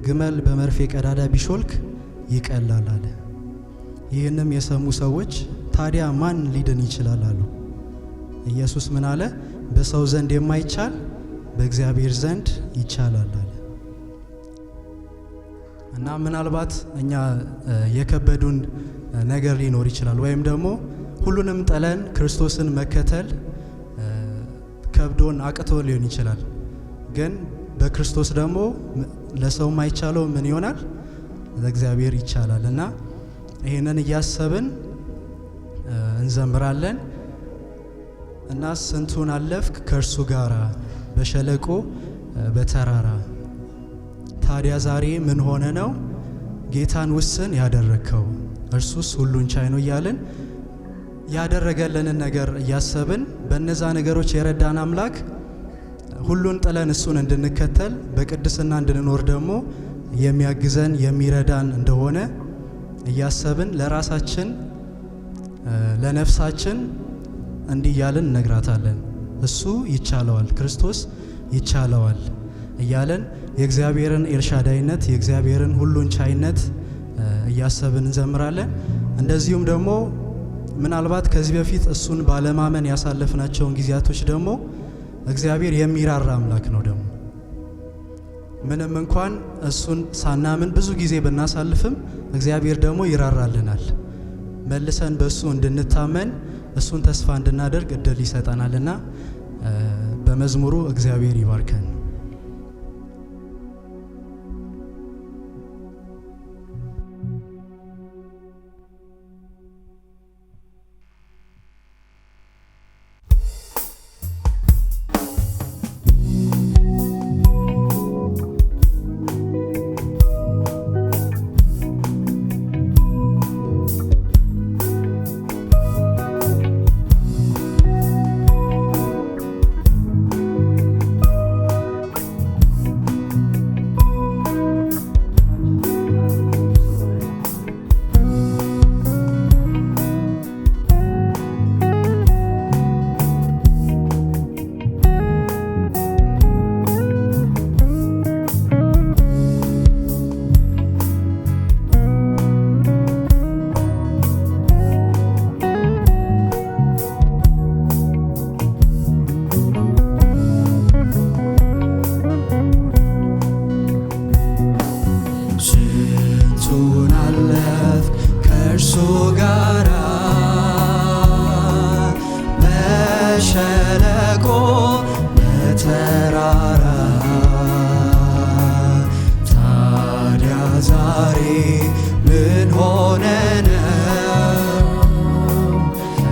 ግመል በመርፌ ቀዳዳ ቢሾልክ ይቀላል አለ። ይህንም የሰሙ ሰዎች ታዲያ ማን ሊድን ይችላል አሉ። ኢየሱስ ምን አለ? በሰው ዘንድ የማይቻል በእግዚአብሔር ዘንድ ይቻላል አለ። እና ምናልባት እኛ የከበዱን ነገር ሊኖር ይችላል፣ ወይም ደግሞ ሁሉንም ጠለን ክርስቶስን መከተል ከብዶን አቅቶ ሊሆን ይችላል። ግን በክርስቶስ ደግሞ ለሰው ማይቻለው ምን ይሆናል? ለእግዚአብሔር ይቻላል። እና ይሄንን እያሰብን እንዘምራለን። እና ስንቱን አለፍክ ከእርሱ ጋራ በሸለቆ በተራራ፣ ታዲያ ዛሬ ምን ሆነ ነው ጌታን ውስን ያደረከው? እርሱስ ሁሉን ቻይ ነው እያልን ያደረገልንን ነገር እያሰብን በእነዛ ነገሮች የረዳን አምላክ ሁሉን ጥለን እሱን እንድንከተል በቅድስና እንድንኖር ደግሞ የሚያግዘን የሚረዳን እንደሆነ እያሰብን ለራሳችን ለነፍሳችን እንዲህ እያልን እነግራታለን። እሱ ይቻለዋል፣ ክርስቶስ ይቻለዋል እያለን የእግዚአብሔርን ኤልሻዳይነት የእግዚአብሔርን ሁሉን ቻይነት እያሰብን እንዘምራለን። እንደዚሁም ደግሞ ምናልባት ከዚህ በፊት እሱን ባለማመን ያሳለፍናቸውን ጊዜያቶች ደግሞ እግዚአብሔር የሚራራ አምላክ ነው። ደግሞ ምንም እንኳን እሱን ሳናምን ብዙ ጊዜ ብናሳልፍም እግዚአብሔር ደግሞ ይራራልናል። መልሰን በእሱ እንድንታመን እሱን ተስፋ እንድናደርግ እድል ይሰጠናልና በመዝሙሩ እግዚአብሔር ይባርከን።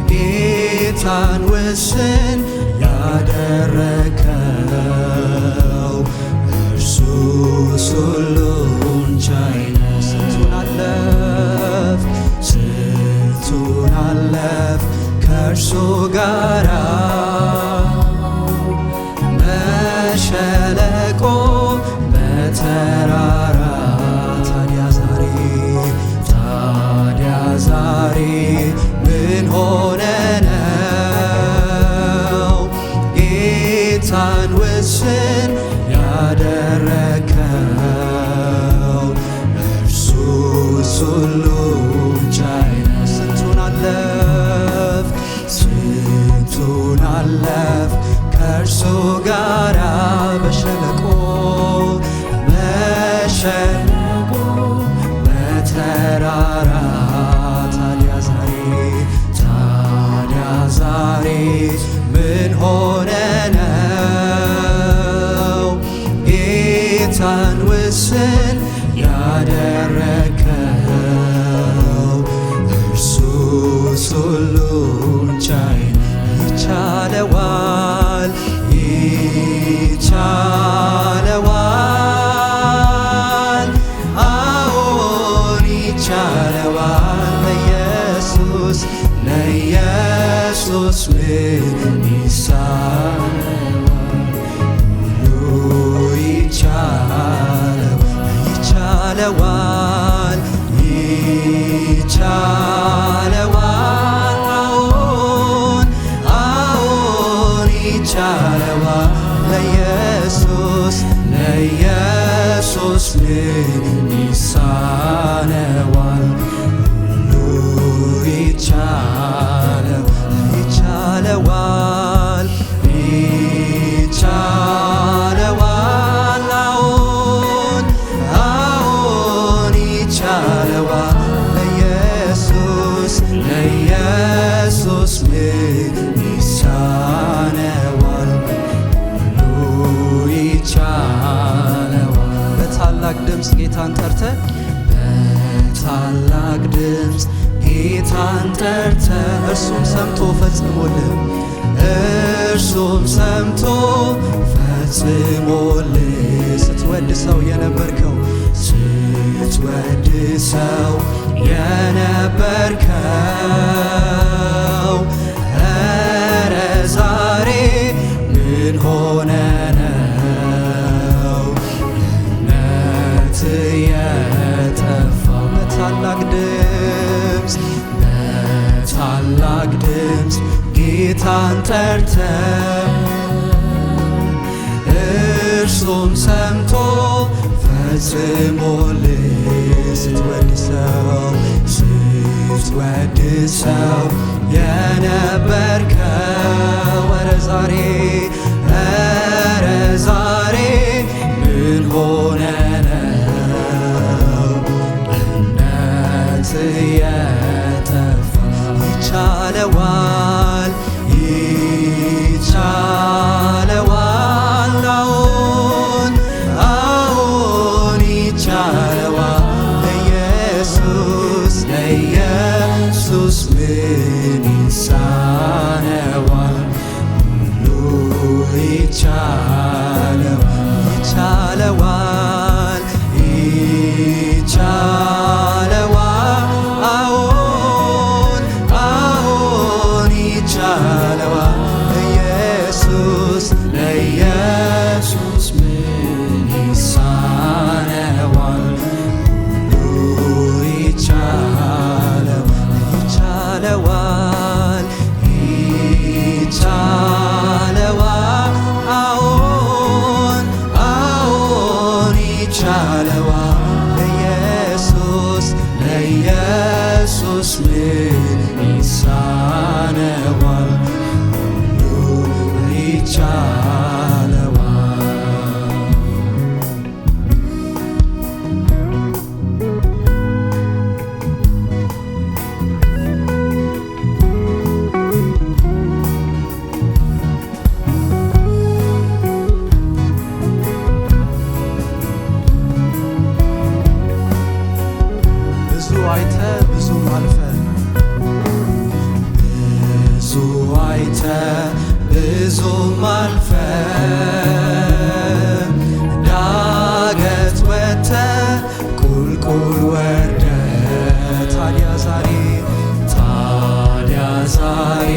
ጌታን ውስን ያደረከው እርሱስ ሁሉን ቻይ ነው። ስንቱን አለፍ ከእርሱ ጋራ በሸለቆ በተራራ ታዲያ ዛሬ ምን ሆነ ነው ጌታን ውስን ያደረከው እርሱስ ሁሉን ቻይ ነው። ስንቱን አለፍ ከእርሱ ጋራ በሸለቆ በተራራ ታዲያ ዛሬ ምን ሆነ ነው ጌታን ውስን ያደረከው እርሱስ ሁሉን ቻይ ነው። ይቻለዋል አዎን ይቻለዋል ለኢየሱስ ምን ይሳነዋል? ሁሉ ይቻለዋል አዎን ይቻለዋል ለኢየሱስ ለኢየሱስ ምን ይሳነዋል? ሁሉ ይቻለዋል፣ ይቻለዋል፣ አዎን ይቻለዋል። ለኢየሱስ ምን ይሳነዋል? ሁሉ ይቻለዋል። በታላቅ ድምፅ ጌታን ጠርተ በታላቅ ድምፅ ጌታን ጠርተ እርሱም ሰምቶ ፈጽሞልህ እርሱም ሰምቶ ፈጽሞልህ ስትወድ ሰው የነበርከው ስትወድ ሰው የነበርከው ኧረ ዛሬ ምን ሆነ ነው እምነት የጠፋው? በታላቅ ድምፅ በታላቅ ድምፅ ጌታን ጠርተ እርሱም ሰምቶ ፈጽሞልህ ስትወድ ሰው የነበርከው ኧረ ዛሬ ምን ሆነ ነው እምነት የጠፋ? ይቻለዋል፣ ይቻለዋል፣ አዎን ይቻለዋል። ለኢየሱስ ምን ይሳነዋል? ሁሉ ይቻለዋል፣ ይቻለዋል፣ አዎን ይቻለዋል። ለኢየሱስ ምን ይሳነዋል? ሁሉ ይቻለዋል፣ ይቻለዋል፣ አዎን ይቻለዋል። ለኢየሱስ ምን ይሳነዋል? ሁሉ ይቻለዋል። ብዙ አይተ ብዙም አልፈ ብዙ አይተ ብዙም አልፈ ዳገት ወጥተ ቁልቁል ወርደ ታዲያ ዛሬ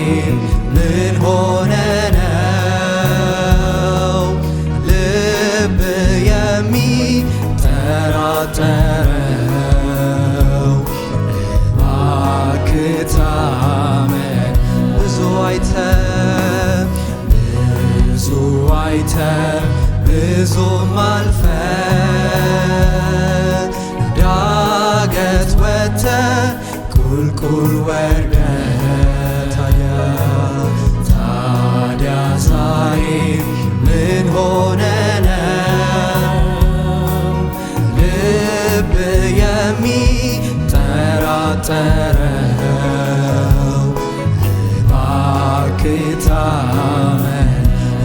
ምን ሆነ ነው ልብ የሚጠራጠረው? እባክህ ታመን። ብዙ አይተ ብዙም አልፈ ዳገት ወጥተ ቁልቁል ወርደ ታዲያ ዛሬ ምን ሆነ ነው ልብ የሚጠራጠረው? እባክህ ታመን።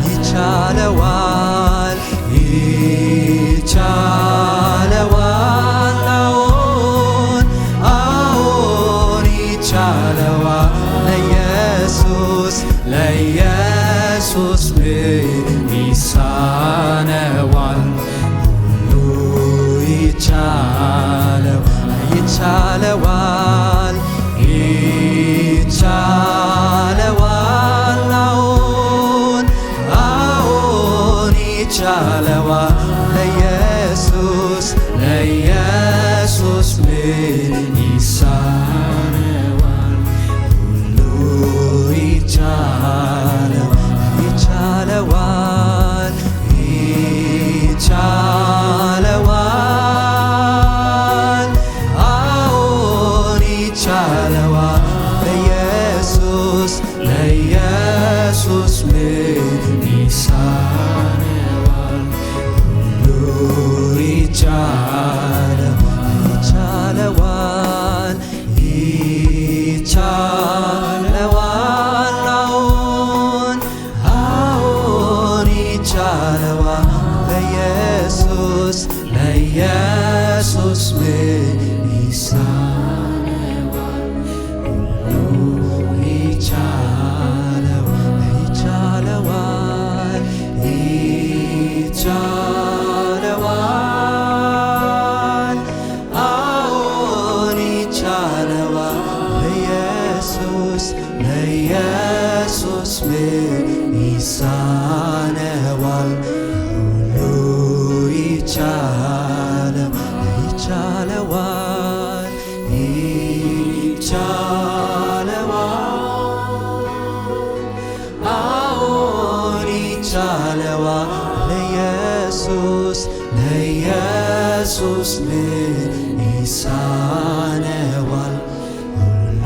ይቻለዋል፣ ይቻለዋል፣ አዎን ይቻለዋል። ለኢየሱስ ምን ይሳነዋል? ሁሉ ይቻለዋል፣ ይቻለዋል፣ አዎን ይቻለዋል። ለኢየሱስ ምን ይሳነዋል? ሁሉ ይቻለዋል፣ ይቻለዋል ለኢየሱስ ምን ይሳነዋል? ሁሉ ይቻለዋል፣ ይቻለዋል፣ ይቻለዋል። አዎን ይቻለዋል። ለኢየሱስ ምን ይሳነዋል? ሁሉ ይቻለዋል፣ ይቻለዋል። አዎን ይቻለዋል። ለኢየሱስ ምን ይሳነዋል? ሁሉ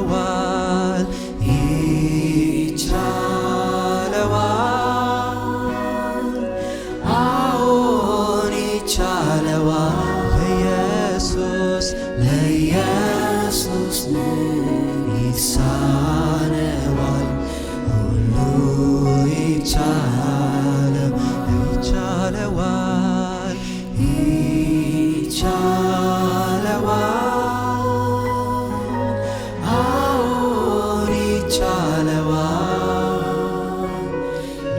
ይቻለዋል፣ ይቻለዋል። አዎን ይቻለዋል። ለኢየሱስ ምን ይሳነዋል? ሁሉ ይቻለዋል፣ ይቻለዋል። አዎን ይቻለዋል።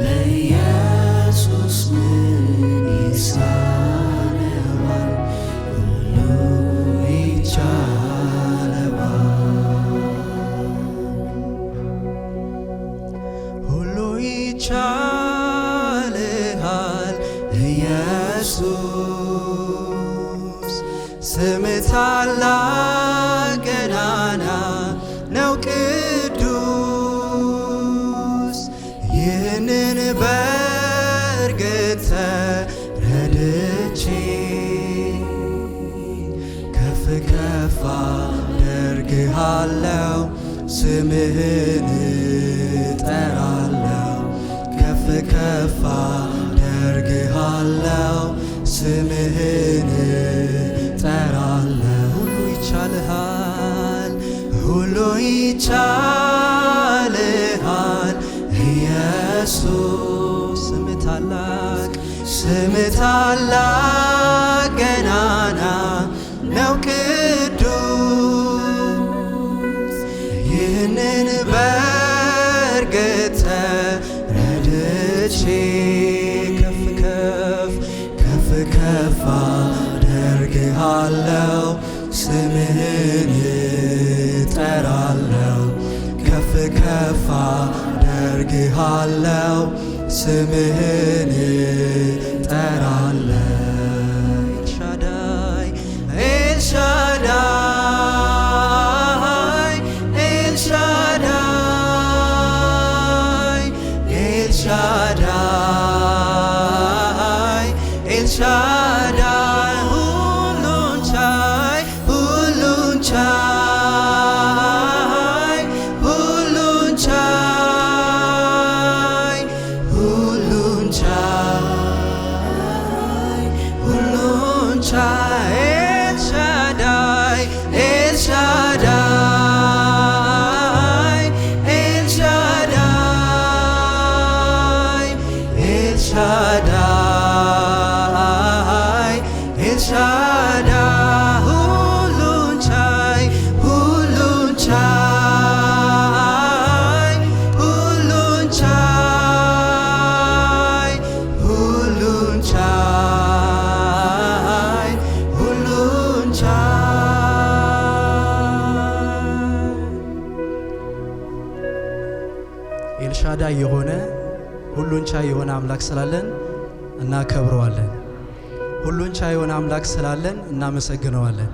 ለኢየሱስ ምን ይሳነዋል? ሁሉ ይቻለዋል። ሁሉ ይቻልሃል ኢየሱስ። ስምህ ታላቅ ገናና ነው ቅዱስ። ይህንን በእርግጥ ተረድቼ ከፍ ከፍ አደርግሃለሁ፣ ስምህን እጠራለሁ። ከፍ ከፍ አደርግሃለሁ፣ ስምህን እጠራለሁ። ሁሉ ይቻልሃል፣ ሁሉ ይቻልሃል ኢየሱስ። ስምህ ታላቅ ገናና ነው ቅዱስ። ይህንን በእርግጥ ተረድቼ ከፍ ከፍ አደርግሃለሁ፣ ስምህን እጠራለሁ። ከፍ ከፍ አደርግሃለሁ፣ ስምህን እጠራለሁ። ኤልሻዳይ ኤልሻዳይ ኤልሻዳይ ኤልሻዳይ ኤልሻዳይ ሁሉን ቻይ ሁሉን ቻይ ሁሉን ቻይ ሁሉን ቻይ ሁሉን ቻይ ኤልሻዳይ ኤልሻዳይ ኤልሻዳይ ኤልሻዳይ ኤልሻዳይ ሁሉን ቻይ ሁሉን ቻይ ሁሉን ቻይ ሁሉን ቻይ ሁሉን ቻይ። ኤልሻዳይ የሆነ ሁሉን ቻይ የሆነ አምላክ ስላለን እናከብረዋለን። ሁሉን ቻይ የሆነ አምላክ ስላለን እናመሰግነዋለን።